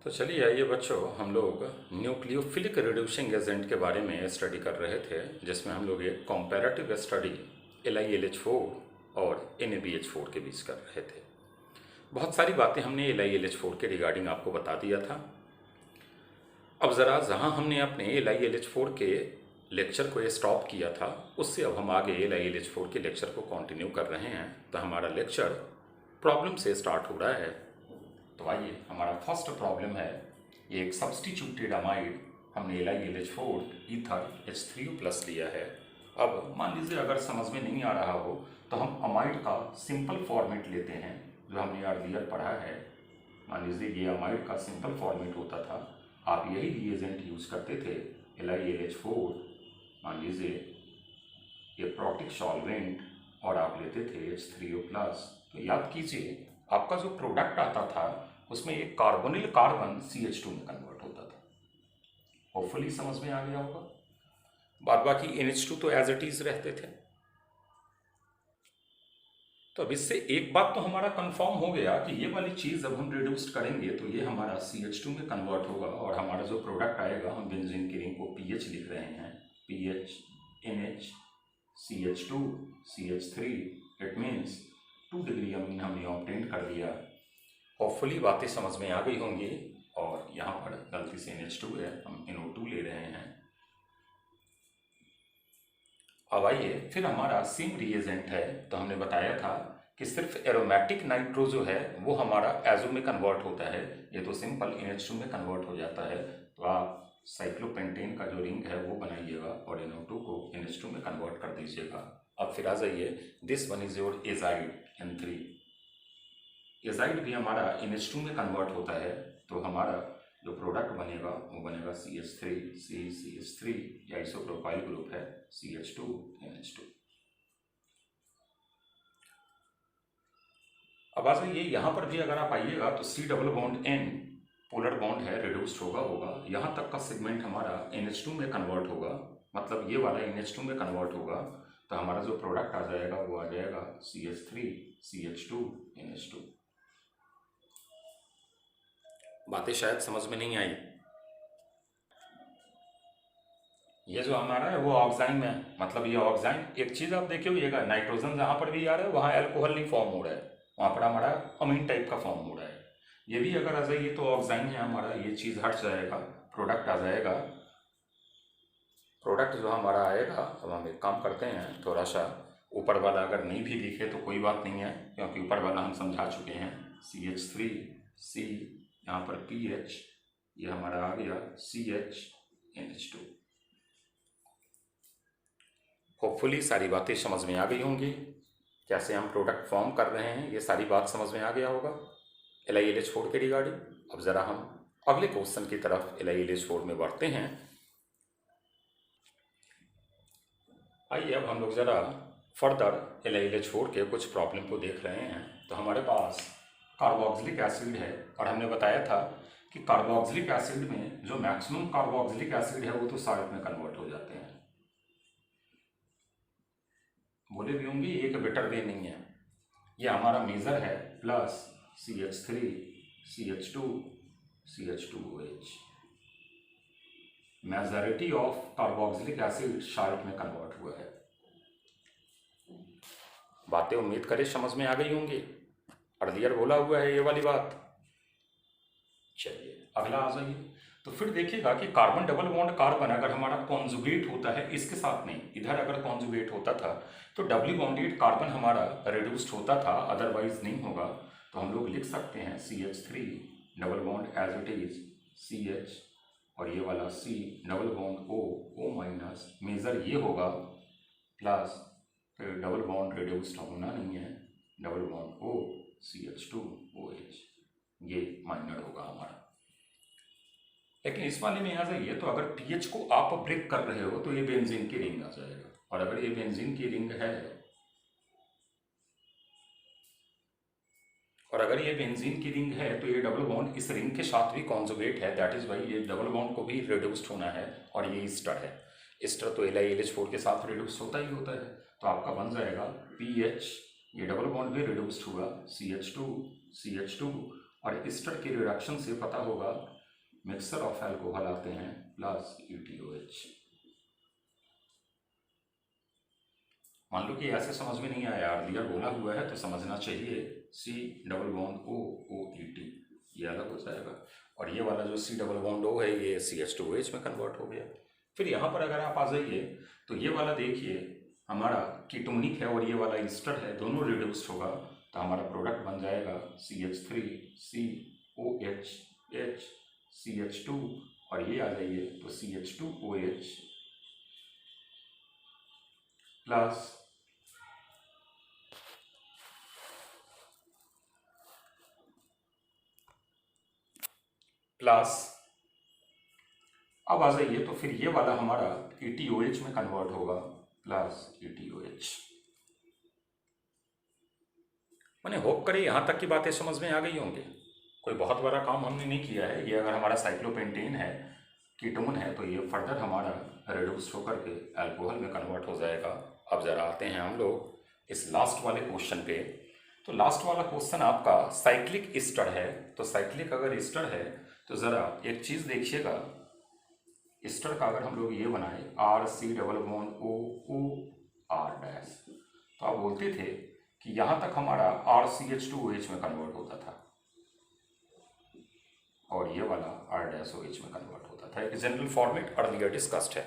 तो चलिए आइए बच्चों, हम लोग न्यूक्लियोफिलिक रिड्यूसिंग एजेंट के बारे में स्टडी कर रहे थे, जिसमें हम लोग एक कंपैरेटिव स्टडी LiLH4 और NaBH4 के बीच कर रहे थे। बहुत सारी बातें हमने LiLH4 के रिगार्डिंग आपको बता दिया था। अब ज़रा जहाँ हमने अपने LiLH4 के लेक्चर को स्टॉप किया था, उससे अब हम आगे LiLH4 के लेक्चर को कंटिन्यू कर रहे हैं। तो हमारा लेक्चर प्रॉब्लम से स्टार्ट हो रहा है। तो आइए, हमारा फर्स्ट प्रॉब्लम है, ये एक सब्स्टिट्यूटेड अमाइड हमने LiLH4 ईथर H3O+ लिया है। अब मान लीजिए अगर समझ में नहीं आ रहा हो तो हम अमाइड का सिंपल फॉर्मेट लेते हैं जो हमने अर्लियर पढ़ा है। मान लीजिए ये अमाइड का सिंपल फॉर्मेट होता था, आप यही रिएजेंट यूज करते थे LiLH4, मान लीजिए ये प्रोटिक सॉल्वेंट, और आप लेते थे H3O+। तो याद कीजिए, आपका जो प्रोडक्ट आता था उसमें एक कार्बोनिल कार्बन CH2 में कन्वर्ट होता था। होपफुली समझ में आ गया होगा। बाद बाकी NH2 तो एज इट इज रहते थे। तो अब इससे एक बात तो हमारा कंफर्म हो गया कि ये वाली चीज़ जब हम रिड्यूस्ड करेंगे तो ये हमारा CH2 में कन्वर्ट होगा, और हमारा जो प्रोडक्ट आएगा, हम बेंजीन की रिंग को PH लिख रहे हैं, PH NH CH2 CH3, it means 2 degree amine हमने ऑब्टेन कर लिया। होपफुली बातें समझ में आ गई होंगी। और यहाँ पर गलती से NH2 है, हम NO2 ले रहे हैं। अब आइए, फिर हमारा सेम रिएजेंट है, तो हमने बताया था कि सिर्फ एरोमेटिक नाइट्रो जो है वो हमारा एजो में कन्वर्ट होता है, ये तो सिंपल NH2 में कन्वर्ट हो जाता है। तो आप साइक्लोपेंटेन का जो रिंग है वो बनाइएगा और NO2 को NH2 में कन्वर्ट कर दीजिएगा। अब फिर आ जाइए, this one is your azide N3। Azide भी हमारा NH2 में कन्वर्ट होता है, तो हमारा जो प्रोडक्ट बनेगा वो बनेगा CH3 CH3, या आइसोप्रोपाइल ग्रुप है CH2 NH2। अब आ जाइए, यहाँ पर भी अगर आप आइएगा तो C double bond N polar bond है, रिड्यूस्ड होगा यहाँ तक का सेगमेंट हमारा NH2 में कन्वर्ट होगा, मतलब ये वाला NH2 में कन्वर्ट होगा। तो हमारा जो प्रोडक्ट आ जाएगा वो आ जाएगा CH3 CH2 NH2। बातें शायद समझ में नहीं आई। ये जो हमारा है वो ऑक्साइन में है, मतलब ये ऑक्साइन, एक चीज़ आप देखे होइएगा, नाइट्रोजन जहाँ पर भी आ रहा है वहाँ एल्कोहल नहीं फॉर्म हो रहा है, वहाँ पर हमारा अमीन टाइप का फॉर्म हो रहा है। ये भी अगर आ जाइए तो ऑक्साइन है हमारा, ये चीज़ हट जाएगा, प्रोडक्ट आ जाएगा। प्रोडक्ट जो हमारा आएगा, अब हम एक काम करते हैं, थोड़ा सा ऊपर वाला अगर नहीं भी लिखे तो कोई बात नहीं है, क्योंकि ऊपर वाला हम समझा चुके हैं। CH3 C, यहाँ पर PH, ये हमारा आ गया CH NH2। होपफुली सारी बातें समझ में आ गई होंगी, कैसे हम प्रोडक्ट फॉर्म कर रहे हैं, ये सारी बात समझ में आ गया होगा LiLH4 के रिगार्डिंग। अब ज़रा हम अगले क्वेश्चन की तरफ LiLH4 में बढ़ते हैं। आइए, अब हम लोग ज़रा फर्दर LiLH4 के कुछ प्रॉब्लम को देख रहे हैं। तो हमारे पास कार्बोक्सिलिक एसिड है, और हमने बताया था कि कार्बोक्सिलिक एसिड में जो मैक्सिमम कार्बोक्सिलिक एसिड है वो तो साल्ट में कन्वर्ट हो जाते हैं। बोले भी होंगे एक बेटर वे नहीं है। ये हमारा मेजर है, plus CH3 CH2 CH2OH। Majority of carboxylic acid salt में कन्वर्ट हुआ है। बातें उम्मीद करें समझ में आ गई होंगी, अर्लियर बोला हुआ है ये वाली बात। चलिए अगला आ जाइए, तो फिर देखिएगा कि कार्बन डबल बॉन्ड कार्बन अगर हमारा कॉन्जुगेट होता है इसके साथ में, इधर अगर कॉन्जुगेट होता था तो डबली बॉन्डेड कार्बन हमारा रिड्यूस्ड होता था, अदरवाइज नहीं होगा। तो हम लोग लिख सकते हैं CH3 double bond as it is CH, और ये वाला C double bond O minus, major ये होगा, प्लस फिर डबल बॉन्ड रिड्यूस्ड होना नहीं है, डबल बॉन्ड O CH2OH, ये माइनर होगा हमारा। लेकिन इस वाले में आ जाइए, तो अगर पीएच को आप ब्रेक कर रहे हो तो ये बेंजीन की रिंग आ जाएगा, और अगर ये बेंजीन की रिंग है, और अगर ये बेंजीन की रिंग है तो ये डबल बॉन्ड इस रिंग के साथ भी कॉन्जुगेट है, दैट इज वाई ये डबल बॉन्ड को भी रिड्यूस्ड होना है। और ये ईस्टर है, ईस्टर तो LiLH4 के साथ रिड्यूस होता ही होता है। तो आपका बन जाएगा PH, ये डबल बॉन्ड भी रिड्यूस्ड हुआ, CH2 CH2, और ईस्टर की रिडक्शन से पता होगा मिक्सर ऑफ अल्कोहल आते हैं प्लस ETOH। मान लो कि ऐसे समझ में नहीं आया, अर्लियर बोला हुआ है तो समझना चाहिए C double bond O OET, ये अलग हो जाएगा। और ये वाला जो C डबल बॉन्ड O है ये CH2OH में कन्वर्ट हो गया। फिर यहाँ पर अगर आप आ जाइए तो ये वाला देखिए हमारा कीटोनिक है और ये वाला ईस्टर है, दोनों रिड्यूस्ड होगा तो हमारा प्रोडक्ट बन जाएगा CH3COH H CH2 और ये आ जाइए तो CH2OH प्लस अब आ जाइए तो फिर ये वाला हमारा ETOH में कन्वर्ट होगा प्लस ETOH। मैंने होप करे यहाँ तक की बातें समझ में आ गई होंगी। कोई बहुत बड़ा काम हमने नहीं किया है। ये अगर हमारा साइक्लोपेंटेन है, कीटोन है, तो ये फर्दर हमारा रिड्यूस होकर के अल्कोहल में कन्वर्ट हो जाएगा। अब जरा आते हैं हम लोग इस लास्ट वाले क्वेश्चन पे। तो लास्ट वाला क्वेश्चन आपका साइक्लिक ईस्टर है। तो साइक्लिक अगर ईस्टर है तो ज़रा एक चीज़ देखिएगा, ईस्टर का अगर हम लोग ये बनाए RC डबल बॉन्ड OR', तो आप बोलते थे कि यहाँ तक हमारा RCH2OH में कन्वर्ट होता था और ये वाला R'OH में कन्वर्ट होता था। एक जनरल फॉर्मेट अर्लियर डिस्कस्ड है।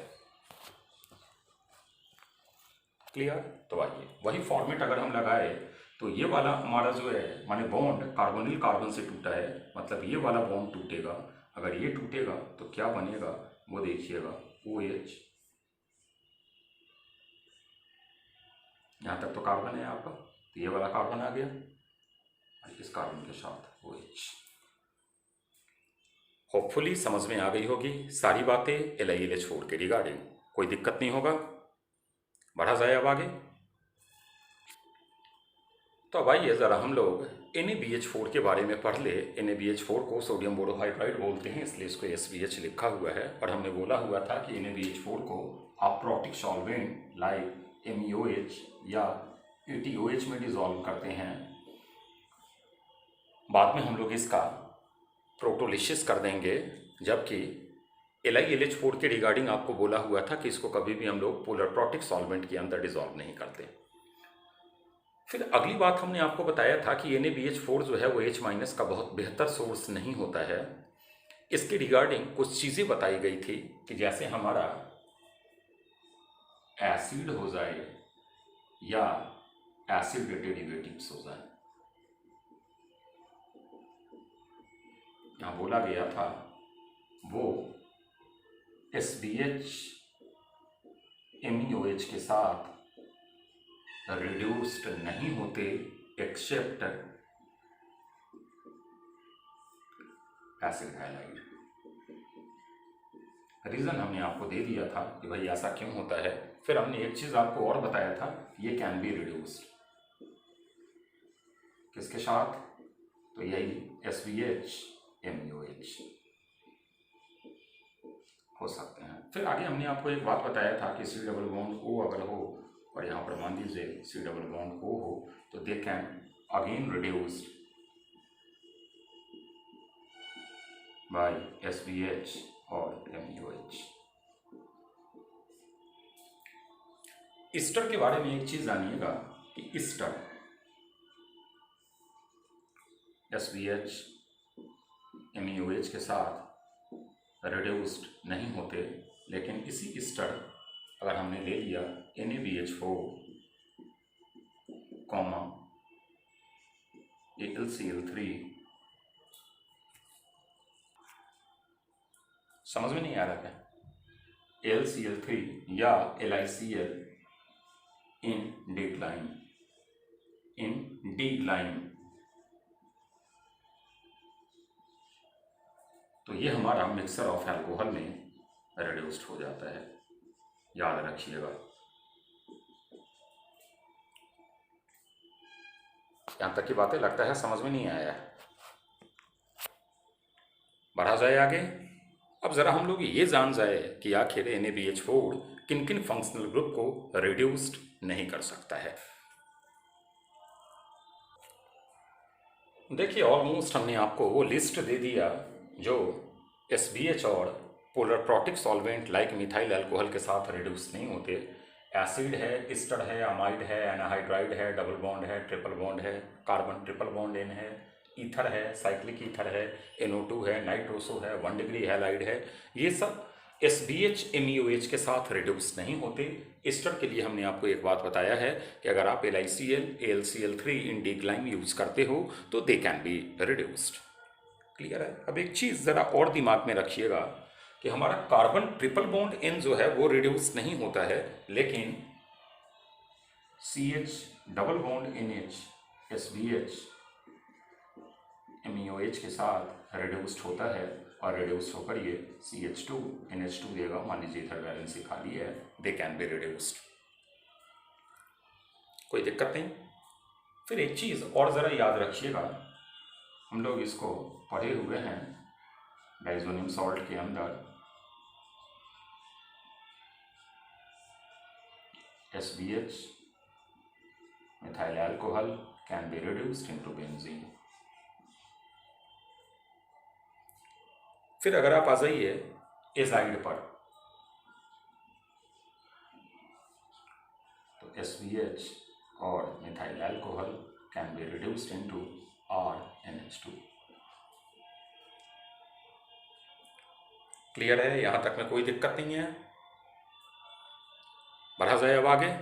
क्लियर? तो आइए वही फॉर्मेट अगर हम लगाए तो ये वाला हमारा जो है माने बॉन्ड कार्बोनिल कार्बन से टूटा है, मतलब ये वाला बॉन्ड टूटेगा। अगर ये टूटेगा तो क्या बनेगा वो देखिएगा OH। यहाँ तक तो कार्बन है आपका, तो ये वाला कार्बन आ गया और इस कार्बन के साथ OH। होपफुली समझ में आ गई होगी सारी बातें LiLH4 के रिगार्डिंग। कोई दिक्कत नहीं होगा। बढ़ा जाए अब आगे। तो अब आइए ज़रा हम लोग NaBH4 के बारे में पढ़ ले। NaBH4 को सोडियम बोरोहाइड्राइड बोलते हैं, इसलिए इसको SBH लिखा हुआ है। और हमने बोला हुआ था कि NaBH4 को आप प्रोटिक सॉल्वेंट लाइक MEOH या ETOH में डिजॉल्व करते हैं। बाद में हम लोग इसका प्रोटोलिसिस कर देंगे, जबकि LiLH4 के रिगार्डिंग आपको बोला हुआ था कि इसको कभी भी हम लोग पोलर प्रोटिक सॉल्वेंट के अंदर डिजॉल्व नहीं करते। फिर अगली बात हमने आपको बताया था कि NaBH4 जो है वो H- का बहुत बेहतर सोर्स नहीं होता है। इसके रिगार्डिंग कुछ चीज़ें बताई गई थी कि जैसे हमारा एसिड हो जाए या एसिड के डेरिवेटिव्स हो जाए। यहाँ बोला गया था वो SBH MEOH के साथ रिड्यूस्ड नहीं होते एक्सेप्ट एसिड हैलाइड। रीज़न हमने आपको दे दिया था कि भाई ऐसा क्यों होता है। फिर हमने एक चीज़ आपको और बताया था, ये कैन बी रिड्यूस्ड किसके साथ, तो यही SBH MEOH हो सकते हैं। फिर आगे हमने आपको एक बात बताया था कि C डबल बॉन्ड O अगर हो और यहाँ पर मान लीजिए C डबल बॉन्ड O हो तो they can again reduced by SBH और MEOH। ईस्टर के बारे में एक चीज जानिएगा कि ईस्टर SBH MEOH के साथ रिड्यूस्ड नहीं होते, लेकिन इसी ईस्टर अगर हमने ले लिया NaBH4, AlCl3, समझ में नहीं आ रहा क्या, AlCl3 या LiCl इन डिक्लाइन, तो ये हमारा मिक्सर ऑफ अल्कोहल में रिड्यूस्ड हो जाता है। याद रखिएगा। यहाँ तक की बातें लगता है समझ में नहीं आया। बढ़ा जाए आगे। अब ज़रा हम लोग ये जान जाए कि आखिर NaBH4 किन किन फंक्शनल ग्रुप को रिड्यूस्ड नहीं कर सकता है। देखिए ऑलमोस्ट हमने आपको वो लिस्ट दे दिया जो SBH और polar protic solvent like methyl alcohol के साथ रिड्यूस नहीं होते। एसिड है, एस्टर है, अमाइड है, एनाहाइड्राइड है, डबल बॉन्ड है, ट्रिपल बॉन्ड है, कार्बन ट्रिपल बॉन्ड N है, ईथर है, साइक्लिक ईथर है, NO2 है, नाइट्रोसो है, 1 डिग्री हैलाइड है। ये सब SBH MeOH के साथ रिड्यूस नहीं होते। एस्टर के लिए हमने आपको एक बात बताया है कि अगर आप LiCl AlCl3 इन डिक्लाइन यूज करते हो तो they can be reduced. Clear है। अब एक चीज़ ज़रा और दिमाग में रखिएगा कि हमारा कार्बन ट्रिपल बॉन्ड N जो है वो रिड्यूस नहीं होता है, लेकिन CH double bond NH SBH MeOH के साथ रिड्यूस्ड होता है और रिड्यूस्ड होकर ये CH2 NH2 देगा। मान लीजिए इधर वैलेंसी खाली है, दे कैन बी रिड्यूस्ड, कोई दिक्कत नहीं। फिर एक चीज़ और ज़रा याद रखिएगा, हम लोग इसको पढ़े हुए हैं डाइज़ोनियम सॉल्ट के अंदर SBH methyl alcohol can be reduced into benzene. फिर अगर आप आ जाइए एजाइड पर, तो SBH और methyl alcohol can be reduced into RNH2। Clear है, यहां तक में कोई दिक्कत नहीं है। बढ़ा जाए अब आगे,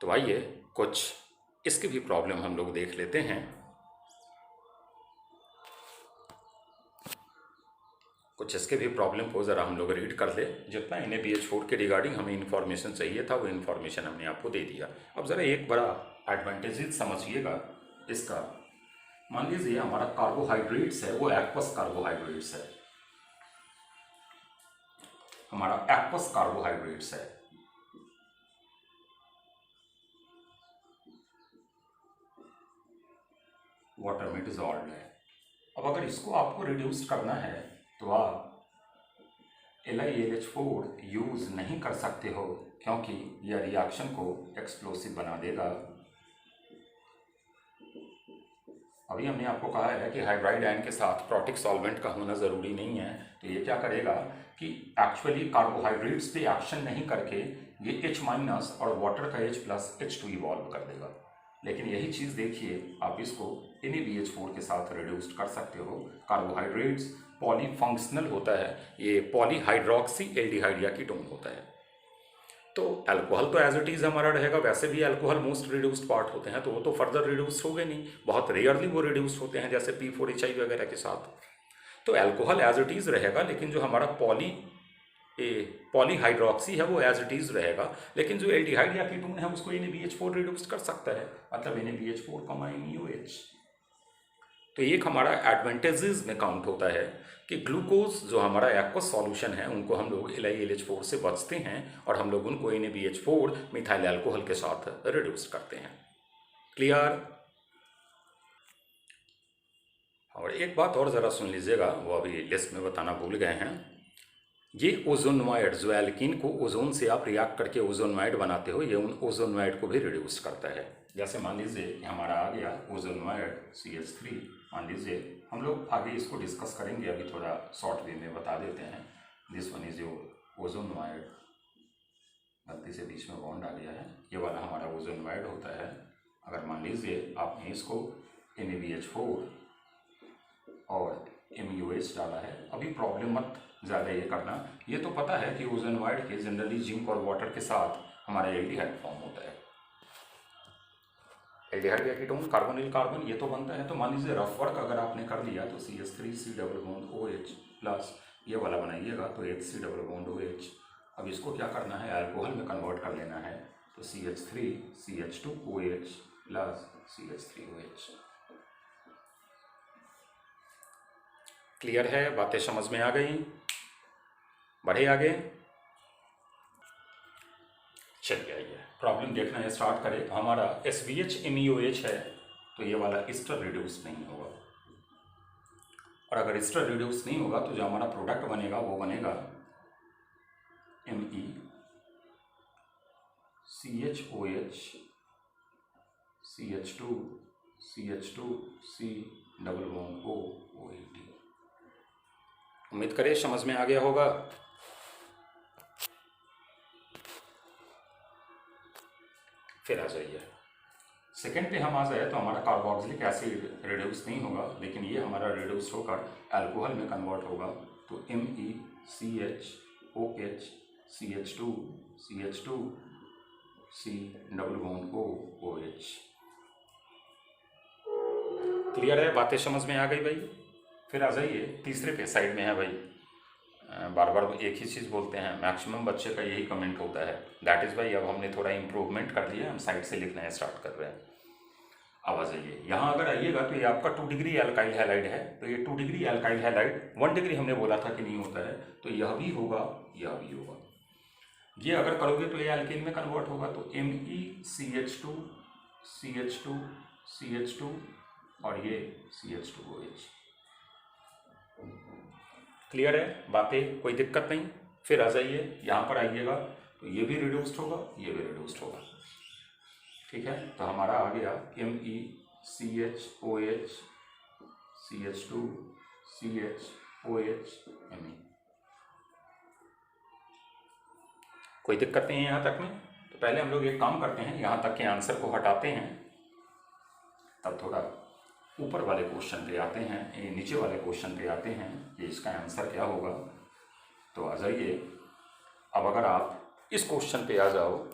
तो आइए कुछ इसकी भी प्रॉब्लम हम लोग देख लेते हैं। कुछ इसके भी प्रॉब्लम को ज़रा हम लोग रीड कर ले। जितना NaBH4 के रिगार्डिंग हमें इन्फॉर्मेशन चाहिए था वो इन्फॉर्मेशन हमने आपको दे दिया। अब ज़रा एक बड़ा एडवांटेज समझिएगा इसका। मान लीजिए हमारा कार्बोहाइड्रेट्स है वो एक्वस कार्बोहाइड्रेट्स है, हमारा एक्वस कार्बोहाइड्रेट्स है। वाटर में डिजॉल्व है। अब अगर इसको आपको रिड्यूस करना है तो आप LiAlH4 यूज़ नहीं कर सकते हो, क्योंकि यह रिएक्शन को एक्सप्लोसिव बना देगा। अभी हमने आपको कहा है कि हाइड्राइड आयन के साथ प्रोटिक सॉल्वेंट का होना ज़रूरी नहीं है, तो ये क्या करेगा कि एक्चुअली कार्बोहाइड्रेट्स पे एक्शन नहीं करके ये H- और वाटर का H+ H2 इवॉल्व कर देगा। लेकिन यही चीज़ देखिए, आप इसको NaBH4 के साथ रिड्यूस्ड कर सकते हो। कार्बोहाइड्रेट्स पॉलीफंक्शनल होता है, ये पॉलीहाइड्रोक्सी एल्डिहाइड कीटोन होता है। तो अल्कोहल तो एज इट इज़ हमारा रहेगा। वैसे भी अल्कोहल मोस्ट रिड्यूस्ड पार्ट होते हैं, तो वो तो फर्दर रिड्यूस हो गए नहीं, बहुत रेयरली वो रिड्यूस होते हैं, जैसे P4HI वगैरह के साथ। तो अल्कोहल एज इट इज़ रहेगा, लेकिन जो हमारा पॉलीहाइड्रोक्सी है वो एज इट इज़ रहेगा। लेकिन जो एल्डिहाइड या कीटोन है उसको NaBH4 रिड्यूस कर सकता है, मतलब NaBH4, MeOH। तो एक हमारा एडवांटेजेस में काउंट होता है कि ग्लूकोज जो हमारा एक्वस सॉल्यूशन है उनको हम लोग LiAlH4 से बचते हैं और हम लोग उनको NaBH4 मिथाइल अल्कोहल के साथ रिड्यूस करते हैं। क्लियर। और एक बात और ज़रा सुन लीजिएगा, वो अभी लिस्ट में बताना भूल गए हैं। ये ओजोनवाइड जो एल्कीन को ओजोन से आप रिएक्ट करके ओजोनवाइड बनाते हो, ये उन ओजोनवाइड को भी रिड्यूस करता है। जैसे मान लीजिए हमारा आ गया ओजोनवाइड CH3। मान लीजिए हम लोग आगे इसको डिस्कस करेंगे, अभी थोड़ा शॉर्ट वे में बता देते हैं। दिस वन इज योर ओजोनवाइड, गलती से बीच में बॉन्ड आ गया है, ये वाला हमारा ओजोनवाइड होता है। अगर मान लीजिए आपने इसको NaBH4 और MeOH डाला है, अभी प्रॉब्लम मत ज़्यादा ये करना, ये तो पता है कि ओजोनवाइड के जनरली जिंक और वाटर के साथ हमारा एल्डिहाइड फॉर्म होता है। एल्डिहाइड या कीटोन कार्बोनिल कार्बन ये तो बनता है। तो मान लीजिए रफ वर्क अगर आपने कर लिया तो CH3C double bond OH plus ये वाला बनाइएगा तो HC डबल बॉन्ड OH। अब इसको क्या करना है, अल्कोहल में कन्वर्ट कर लेना है, तो CH3 CH2OH plus CH3OH। Clear है, बातें समझ में आ गई। बढ़े आगे, चलिए आइए प्रॉब्लम देखना स्टार्ट करें। तो हमारा SBH MeOH है, तो ये वाला एस्टर रिड्यूस नहीं होगा, और अगर एस्टर रिड्यूस नहीं होगा तो जो हमारा प्रोडक्ट बनेगा वो बनेगा MeCHOH CH2 CH2 C double bond O OH। उम्मीद करें समझ में आ गया होगा। फिर आ जाइए सेकेंड पे हम आ जाए तो हमारा कार्बोक्सिलिक एसिड रिड्यूस नहीं होगा, लेकिन ये हमारा रिड्यूस होकर अल्कोहल में कन्वर्ट होगा। तो MeCH CH2 CH2 C double bond O OH। Clear है, बातें समझ में आ गई भाई। फिर आ जाइए तीसरे पे, साइड में है भाई, बार बार एक ही चीज़ बोलते हैं, मैक्सिमम बच्चे का यही कमेंट होता है। दैट इज़ भाई अब हमने थोड़ा इम्प्रूवमेंट कर लिया, हम साइड से लिखना स्टार्ट कर रहे हैं। अब आ जाइए यहाँ, अगर आइएगा तो ये आपका 2 डिग्री एल्काइल हैलाइड है, तो ये 2 डिग्री एल्काइल हैलाइड 1 डिग्री हमने बोला था कि नहीं होता है, तो यह भी होगा, यह भी होगा। ये अगर करोगे तो ये एल्कीन में कन्वर्ट होगा। तो MeCH2 CH2 CH2 और ये CH2OH। क्लियर है, बातें कोई दिक्कत नहीं। फिर आ जाइए यहाँ पर आइएगा तो ये भी रिड्यूस्ड होगा, ये भी रिड्यूस्ड होगा। ठीक है, तो हमारा आ गया MeCH2OH CH2 CH2OH Me। कोई दिक्कत नहीं है यहाँ तक में। तो पहले हम लोग एक काम करते हैं, यहाँ तक के आंसर को हटाते हैं, तब थोड़ा ऊपर वाले क्वेश्चन पे आते हैं, ये नीचे वाले क्वेश्चन पे आते हैं कि इसका आंसर क्या होगा। तो आ जाइए, अब अगर आप इस क्वेश्चन पे आ जाओ,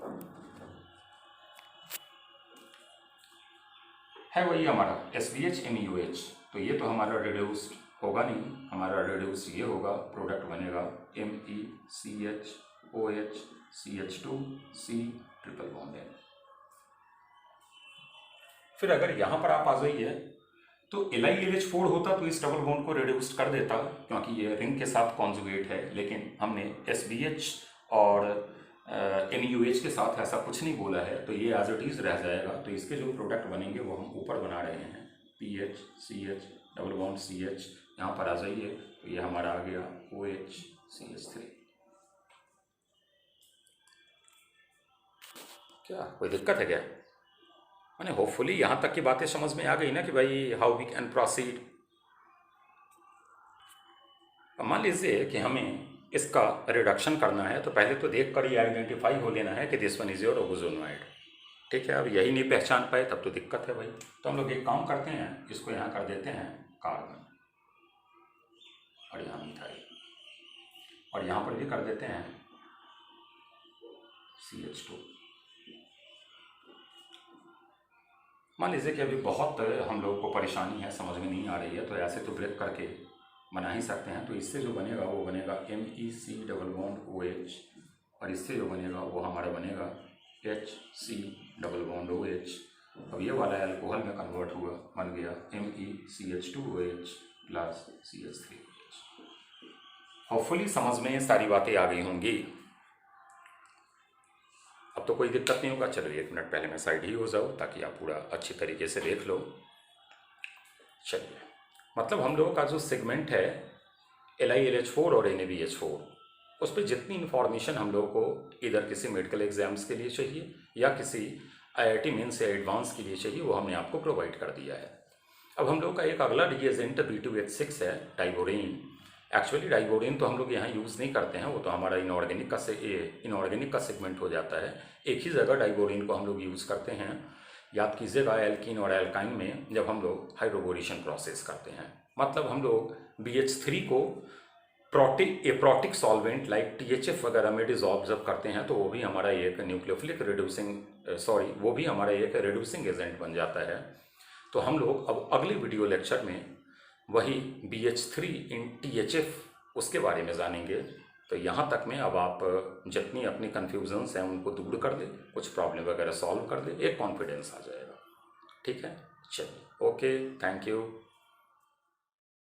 है वही हमारा SVH MeOH, तो ये तो हमारा रिड्यूस्ड होगा नहीं, हमारा रिड्यूस ये होगा, प्रोडक्ट बनेगा MeCH2OH CH2 C triple bond N। फिर अगर यहाँ पर आप आ जाइए तो LiLH4 होता तो इस डबल बॉन्ड को रिड्यूस कर देता, क्योंकि ये रिंग के साथ कॉन्जुगेट है, लेकिन हमने SVH और MeOH के साथ ऐसा कुछ नहीं बोला है, तो ये एज इट इज रह जाएगा। तो इसके जो प्रोडक्ट बनेंगे वो हम ऊपर बना रहे हैं, PH CH double bond CH। यहाँ पर आ जाइए तो ये हमारा आ गया OH CH3। क्या कोई दिक्कत है क्या? मैंने होपफुली यहाँ तक की बातें समझ में आ गई ना कि भाई हाउ वी कैन प्रोसीड। मान लीजिए कि हमें इसका रिडक्शन करना है, तो पहले तो देख कर ये आइडेंटिफाई हो लेना है कि दिस वन इज योर ओजोनोइड। ठीक है, अब यही नहीं पहचान पाए तब तो दिक्कत है भाई। तो हम लोग एक काम करते हैं, इसको यहाँ कर देते हैं कार्बन, और यहाँ मिथाइल, और यहाँ पर भी कर देते हैं CH2। मान लीजिए कि अभी बहुत हम लोग को परेशानी है, समझ में नहीं आ रही है, तो ऐसे तो ब्रेक करके बना ही सकते हैं। तो इससे जो बनेगा वो बनेगा MEC डबल बॉन्ड OH, और इससे जो बनेगा वो हमारा बनेगा HC डबल बॉन्ड OH। अब ये वाला अल्कोहल में कन्वर्ट हुआ, बन गया MeCH2OH प्लस CH3OH। होपफुली समझ में सारी बातें आ गई होंगी। अब तो कोई दिक्कत नहीं होगा। चलो 1 मिनट पहले मैं साइड ही हो जाऊँ ताकि आप पूरा अच्छी तरीके से देख लो। चलिए, मतलब हम लोगों का जो सेगमेंट है LiLH4 और NaBH4, उस पर जितनी इन्फॉर्मेशन हम लोगों को इधर किसी मेडिकल एग्जाम्स के लिए चाहिए या किसी IIT मेंस या एडवांस के लिए चाहिए, वो हमने आपको प्रोवाइड कर दिया है। अब हम लोग का एक अगला रिएजेंट B2H6 है, डाइबोरेन। एक्चुअली डाइबोरेन तो हम लोग यहाँ यूज़ नहीं करते हैं, वो तो हमारा इनऑर्गेनिक का सेगमेंट हो जाता है। एक ही जगह डाइबोरेन को हम लोग यूज़ करते हैं, याद कीजिएगा, एल्कीन और एल्काइन में जब हम लोग हाइड्रोबोरेशन प्रोसेस करते हैं, मतलब हम लोग BH3 को प्रोटिक सॉल्वेंट लाइक THF वगैरह में डिजॉल्व जब करते हैं, तो वो भी हमारा एक न्यूक्लियोफिलिक वो भी हमारा एक रिड्यूसिंग एजेंट बन जाता है। तो हम लोग अब अगले वीडियो लेक्चर में वही BH3 इन THF उसके बारे में जानेंगे। तो यहाँ तक में अब आप जितनी अपनी कन्फ्यूजन्स हैं उनको दूर कर दें, कुछ प्रॉब्लम वगैरह सॉल्व कर दें, एक कॉन्फिडेंस आ जाएगा। ठीक है, चलिए, ओके, थैंक यू।